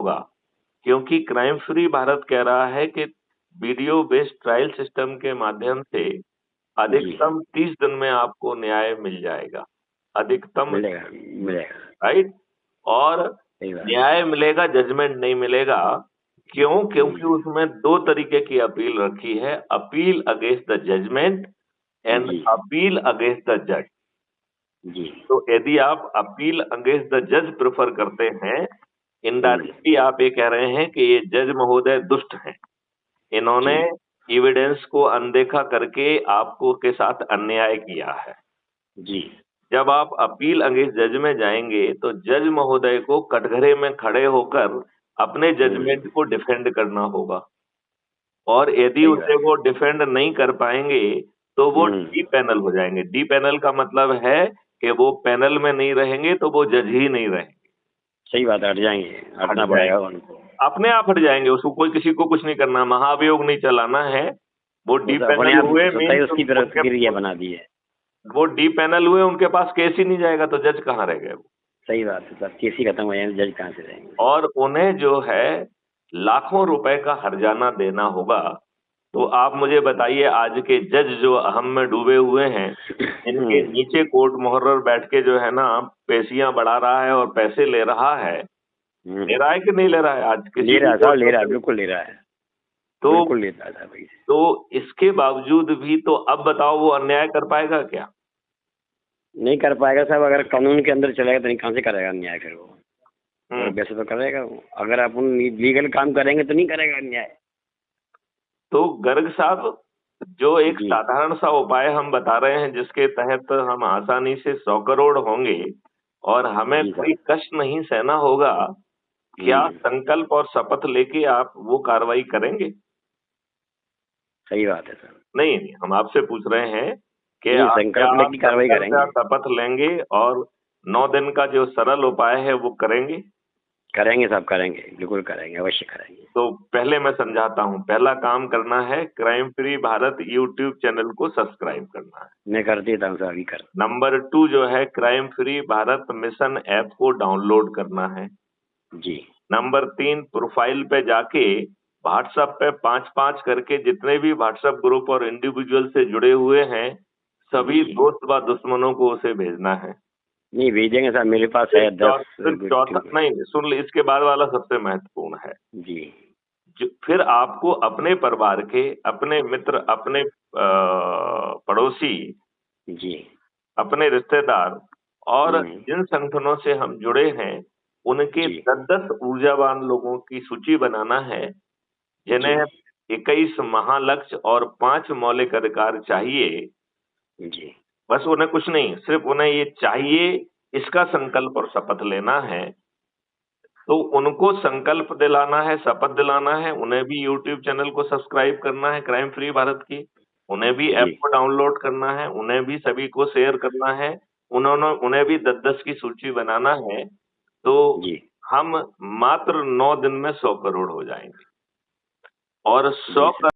होगा, क्योंकि crime free Bharat कह रहा है कि वीडियो बेस्ड ट्रायल सिस्टम के माध्यम से जी अधिकतम 30 दिन में आपको न्याय मिल जाएगा। अधिकतम, मिलेगा मिलेगा। राइट? और सही बात। न्याय मिलेगा, जजमेंट नहीं मिलेगा। क्यों? क्योंकि जी उसमें 2 तरीके की अपील रखी है, appeal against the judgement and जी अपील अगेंस्ट द जज। जी। तो यदि आप अपील अगेंस्ट द जज प्रेफर करते हैं, हम्म, इनडायरेक्टली आप ये कह रहे हैं कि ये जज महोदय दुष्ट हैं। इन्होंने जी एविडेंस को अनदेखा करके आपको के साथ अन्याय किया है। जी जब आप अपील अगेंस्ट जज में जाएंगे तो जज महोदय को कटघरे में खड़े होकर अपने जजमेंट को डिफेंड करना होगा, और यदि सही उसे बात। वो डिफेंड नहीं कर पाएंगे तो वो हम्म, डी पैनल हो जाएंगे। डी पैनल का मतलब है कि वो पैनल में नहीं रहेंगे, तो वो जज ही नहीं रहेंगे, सही बात है, हट जाएंगे, हट हटना पड़ेगा जाएंगे, उनको। अपने आप हट जाएंगे। उसको कोई किसी को कुछ नहीं करना, महाभियोग नहीं चलाना है। वो वो डी तो अपने पैनल आप हुए स्वतः ही मीन्स उसकी उनके, प्रतिक्रिया बना दी है। वो डी पैनल हुए, उनके पास केस ही नहीं जाएगा, तो जज कहाँ रह गए वो। सही बात है, सब केस ही खत्म हो जाएंगे, जज कहाँ से रहेंगे। और उन्हें जो है लाखों रुपए का हर्जाना देना होगा। तो आप मुझे बताइए, आज के जज जो अहम में डूबे हुए हैं, इनके हम्म, नीचे कोर्ट मुहर्रर बैठ के जो है ना पेशियां बढ़ा रहा है और पैसे ले रहा है। ले रहा है कि नहीं ले रहा है? आज ले किसी भी रहा है साहब, कोर्ट ले में रहा है, चले, बिल्कुल ले रहा है, तो बिल्कुल लेता था भाई। तो इसके बावजूद भी तो अब बताओ वो अन्याय कर पाएगा क्या? नहीं कर पाएगा साहब, अगर कानून के अंदर चलेगा तो नहीं, कहाँ से करेगा न्याय फिर वो। अगर हम्म। वैसे तो करेगा वो, अगर अपन लीगल काम करेंगे तो नहीं करेगा न्याय। तो गर्ग साहब, जो एक जी साधारण सा उपाय हम बता रहे हैं जिसके तहत हम आसानी से 100 करोड़ होंगे और हमें जी कोई साहब। कष्ट नहीं सहना होगा, क्या हम्म, संकल्प और शपथ लेके आप वो कार्रवाई करेंगे? सही बात है सर। नहीं नहीं, हम आपसे पूछ रहे हैं कि नहीं, क्या संकल्प आप लेके कार्रवाई संकल्प या करेंगे। शपथ लेंगे और 9 दिन का जो सरल उपाय है वो करेंगे? करेंगे साहब, करेंगे, बिल्कुल करेंगे, अवश्य करेंगे। तो पहले मैं समझाता हूँ। पहला काम करना है, crime free Bharat YouTube channel को सब्सक्राइब करना है। मैं कर देता हूँ सर, अभी कर। नंबर 2 जो है, crime free Bharat mission app को डाउनलोड करना है। जी नंबर 3, प्रोफाइल पे जाके व्हाट्सएप पे 5-5 करके जितने भी व्हाट्सएप ग्रुप और इंडिविजुअल से जुड़े हुए हैं, सभी जी। दोस्त व दुश्मनों को उसे भेजना है। नहीं भेजेंगे साहब, मेरे पास फिर है 10 चौथा, ग्रुप। नहीं सुन ले, इसके बाद वाला सबसे महत्वपूर्ण है। जी फिर आपको अपने परिवार के, अपने मित्र, अपने पड़ोसी, जी। अपने रिश्तेदार और हम्म, जिन संगठनों से हम जुड़े हैं, उनके जी 10-10 ऊर्जावान लोगों की सूची बनाना है, जी जिन्हें 21 महालक्ष्य और 5 मौलिक अधिकार चाहिए। जी बस उन्हें कुछ नहीं, सिर्फ उन्हें ये चाहिए, इसका संकल्प और शपथ लेना है। तो उनको संकल्प दिलाना है, शपथ दिलाना है, उन्हें भी यूट्यूब चैनल को सब्सक्राइब करना है क्राइम फ्री भारत की, उन्हें भी जी ऐप को डाउनलोड करना है, उन्हें भी सभी को शेयर करना है, उन्हें भी 10-10 की सूची बनाना है। तो जी हम मात्र 9 दिन में 100 करोड़ हो जाएंगे, और जी 100 सर।